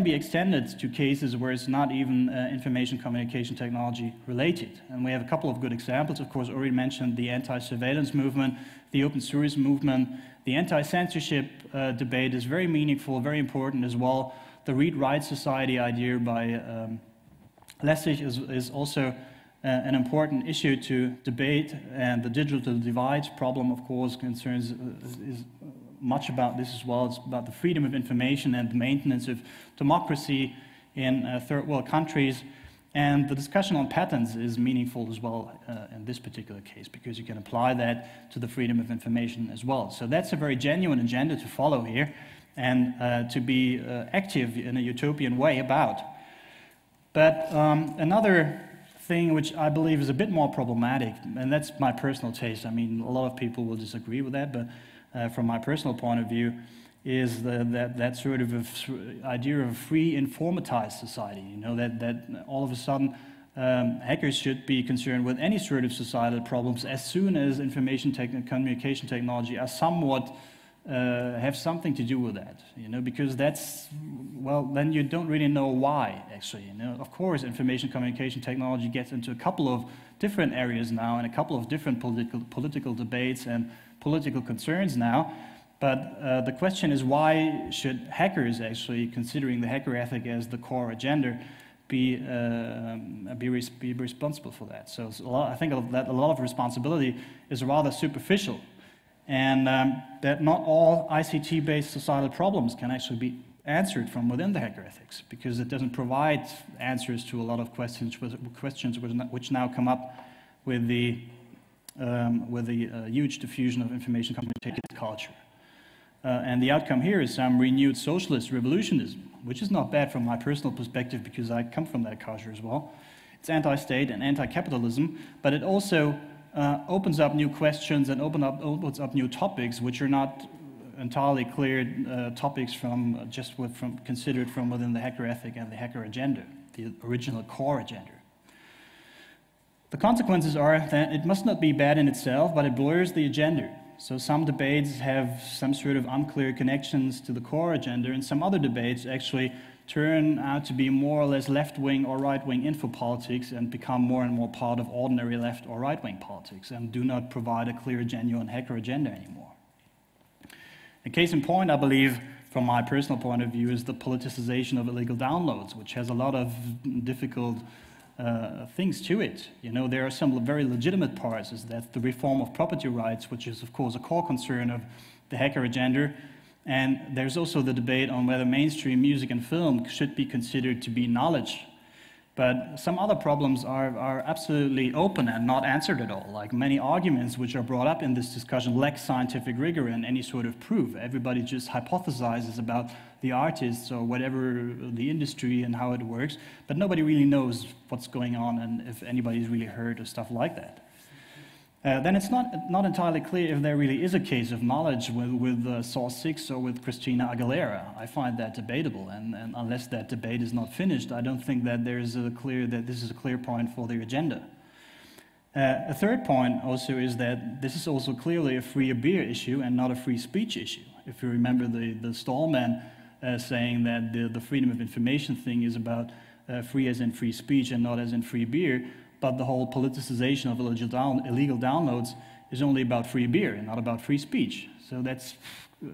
be extended to cases where it's not even information communication technology related. And we have a couple of good examples. Of course, already mentioned the anti-surveillance movement, the open source movement. The anti-censorship debate is very meaningful, very important as well. The Read-Write Society idea by Lessig is also an important issue to debate, and the digital divide problem, of course, concerns is much about this as well. It's about the freedom of information and the maintenance of democracy in third world countries. And the discussion on patents is meaningful as well in this particular case, because you can apply that to the freedom of information as well. So that's a very genuine agenda to follow here and to be active in a utopian way about. But another thing which I believe is a bit more problematic, and that's my personal taste. I mean, a lot of people will disagree with that, but from my personal point of view, is that sort of idea of a free, informatized society. You know, that all of a sudden hackers should be concerned with any sort of societal problems as soon as information communication technology are somewhat have something to do with that. You know, because that's, well, then you don't really know why, actually. You know, of course, information communication technology gets into a couple of different areas now and a couple of different political debates and political concerns now, but the question is, why should hackers, actually considering the hacker ethic as the core agenda, be responsible for that? So I think that a lot of responsibility is rather superficial, and that not all ICT-based societal problems can actually be answered from within the hacker ethics, because it doesn't provide answers to a lot of questions which now come up with the huge diffusion of information communication culture. And the outcome here is some renewed socialist revolutionism, which is not bad from my personal perspective, because I come from that culture as well. It's anti-state and anti-capitalism, but it also opens up new questions and opens up new topics which are not entirely clear topics considered from within the hacker ethic and the hacker agenda, the original core agenda. The consequences are that it must not be bad in itself, but it blurs the agenda. So some debates have some sort of unclear connections to the core agenda, and some other debates actually turn out to be more or less left-wing or right-wing infopolitics and become more and more part of ordinary left or right-wing politics and do not provide a clear, genuine hacker agenda anymore. A case in point, I believe, from my personal point of view, is the politicization of illegal downloads, which has a lot of difficult things to it. You know, there are some very legitimate parts, is that the reform of property rights, which is of course a core concern of the hacker agenda, and there's also the debate on whether mainstream music and film should be considered to be knowledge. But some other problems are absolutely open and not answered at all. Like many arguments which are brought up in this discussion lack scientific rigor and any sort of proof. Everybody just hypothesizes about the artists or whatever the industry and how it works, but nobody really knows what's going on and if anybody's really heard or stuff like that. Then it's not entirely clear if there really is a case of knowledge with Source 6 or with Christina Aguilera. I find that debatable, and unless that debate is not finished, I don't think that this is a clear point for the agenda. A third point also is that this is also clearly a free beer issue and not a free speech issue. If you remember the Stallman saying that the freedom of information thing is about free as in free speech and not as in free beer, but the whole politicization of illegal downloads is only about free beer and not about free speech. So that's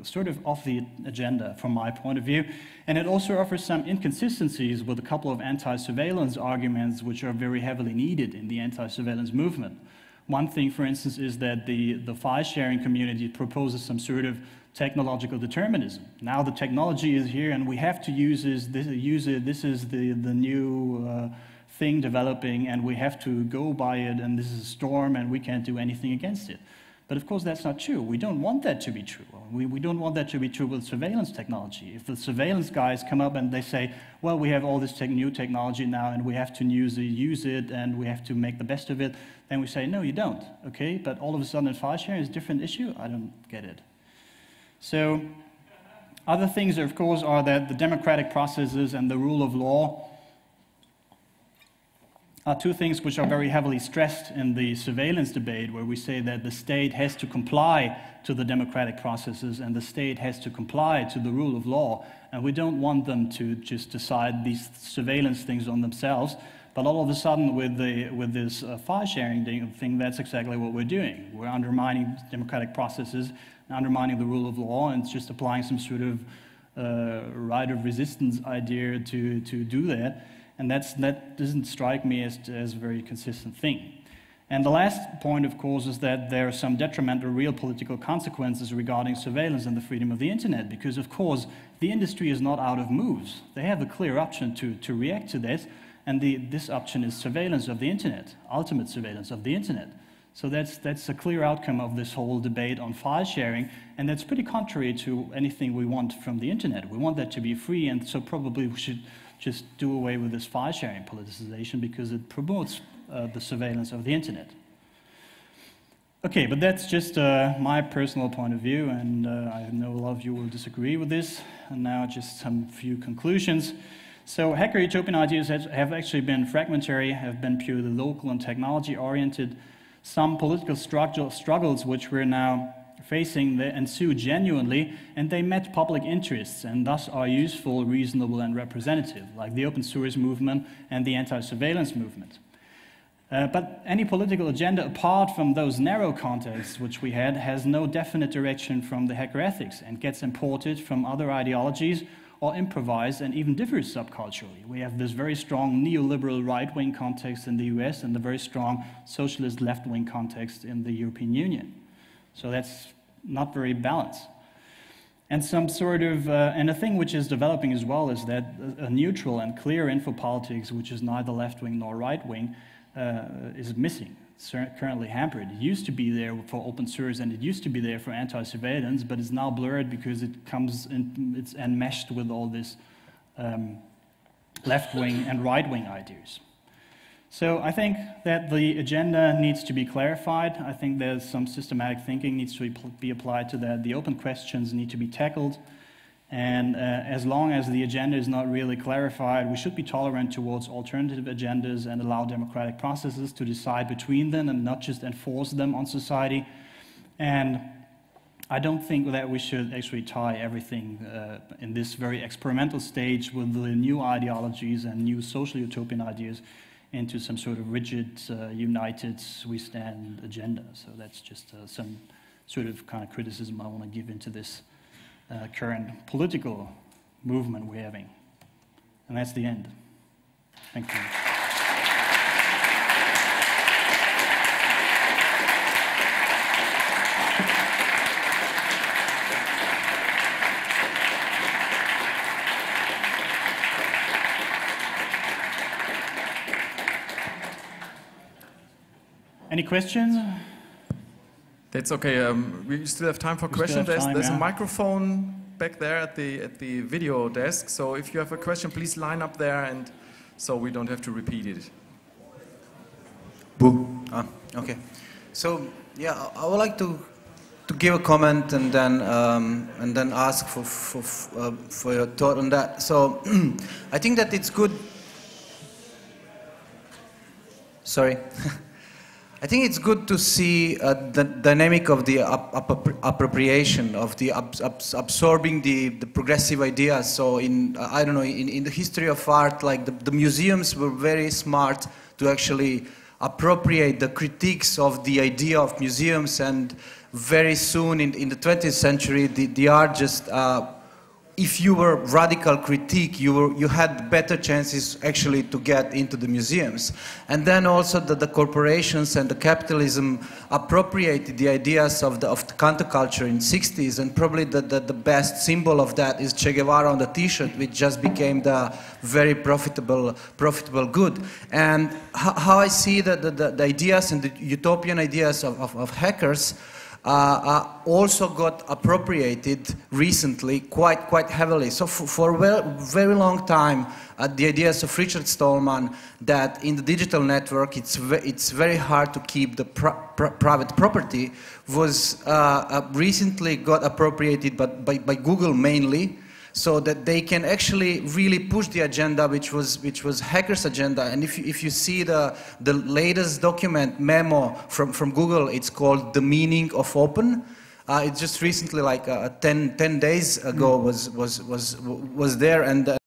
sort of off the agenda from my point of view. And it also offers some inconsistencies with a couple of anti-surveillance arguments which are very heavily needed in the anti-surveillance movement. One thing, for instance, is that the file-sharing community proposes some sort of technological determinism. Now the technology is here and we have to use it. This is the new thing developing and we have to go by it, and this is a storm and we can't do anything against it. But of course that's not true. We don't want that to be true. We don't want that to be true with surveillance technology. If the surveillance guys come up and they say, well, we have all this new technology now and we have to use it and we have to make the best of it, then we say, no, you don't, okay? But all of a sudden file sharing is a different issue? I don't get it. So other things, of course, are that the democratic processes and the rule of law are two things which are very heavily stressed in the surveillance debate, where we say that the state has to comply to the democratic processes and the state has to comply to the rule of law. And we don't want them to just decide these surveillance things on themselves. But all of a sudden, with this file sharing thing, that's exactly what we're doing. We're undermining democratic processes, undermining the rule of law, and just applying some sort of right of resistance idea to do that. And that doesn't strike me as a very consistent thing. And the last point, of course, is that there are some detrimental real political consequences regarding surveillance and the freedom of the internet, because, of course, the industry is not out of moves. They have a clear option to react to this, and this option is surveillance of the internet, ultimate surveillance of the internet. So that's a clear outcome of this whole debate on file sharing, and that's pretty contrary to anything we want from the internet. We want that to be free, and so probably we should just do away with this file sharing politicization because it promotes the surveillance of the internet. Okay, but that's just my personal point of view, and I know a lot of you will disagree with this. And now just some few conclusions. So hacker utopian ideas have actually been fragmentary, have been purely local and technology-oriented. Some political struggles which we're now facing, they ensue genuinely, and they met public interests, and thus are useful, reasonable, and representative, like the open source movement and the anti-surveillance movement. But any political agenda apart from those narrow contexts which we had has no definite direction from the hacker ethics and gets imported from other ideologies or improvised and even differs subculturally. We have this very strong neoliberal right-wing context in the US and the very strong socialist left-wing context in the European Union. So that's not very balanced. And some sort of, and a thing which is developing as well is that a neutral and clear infopolitics, which is neither left-wing nor right-wing, is missing. It's currently hampered. It used to be there for open source and it used to be there for anti-surveillance, but it's now blurred because it comes in, it's enmeshed with all this left-wing and right-wing ideas. So I think that the agenda needs to be clarified. I think there's some systematic thinking needs to be applied to that. The open questions need to be tackled. And as long as the agenda is not really clarified, we should be tolerant towards alternative agendas and allow democratic processes to decide between them and not just enforce them on society. And I don't think that we should actually tie everything in this very experimental stage with the new ideologies and new social utopian ideas into some sort of rigid, united, we stand agenda. So that's just some sort of kind of criticism I want to give into this current political movement we're having. And that's the end. Thank you. Any questions? That's okay. We still have time for questions. There's a microphone back there at the video desk. So if you have a question, please line up there, and so we don't have to repeat it. Boom. Okay. So yeah, I would like to give a comment and then ask for your thought on that. So I think that it's good. Sorry. I think it's good to see the dynamic of the appropriation, of the absorbing the progressive ideas. So I don't know, in the history of art, like the museums were very smart to actually appropriate the critiques of the idea of museums, and very soon in the 20th century, the art just, if you were radical critique, you had better chances actually to get into the museums. And then also the corporations and the capitalism appropriated the ideas of the counterculture in the 60s, and probably the best symbol of that is Che Guevara on the t-shirt, which just became the very profitable good. And how I see the ideas and the utopian ideas of hackers also got appropriated recently quite heavily. So for a very long time, the ideas of Richard Stallman that in the digital network it's very hard to keep the private property was recently got appropriated by Google mainly. so that they can actually really push the agenda, which was Hackers' agenda. And if you see the latest document memo from Google, it's called The Meaning of Open. It just recently, like 10 days ago, was there, and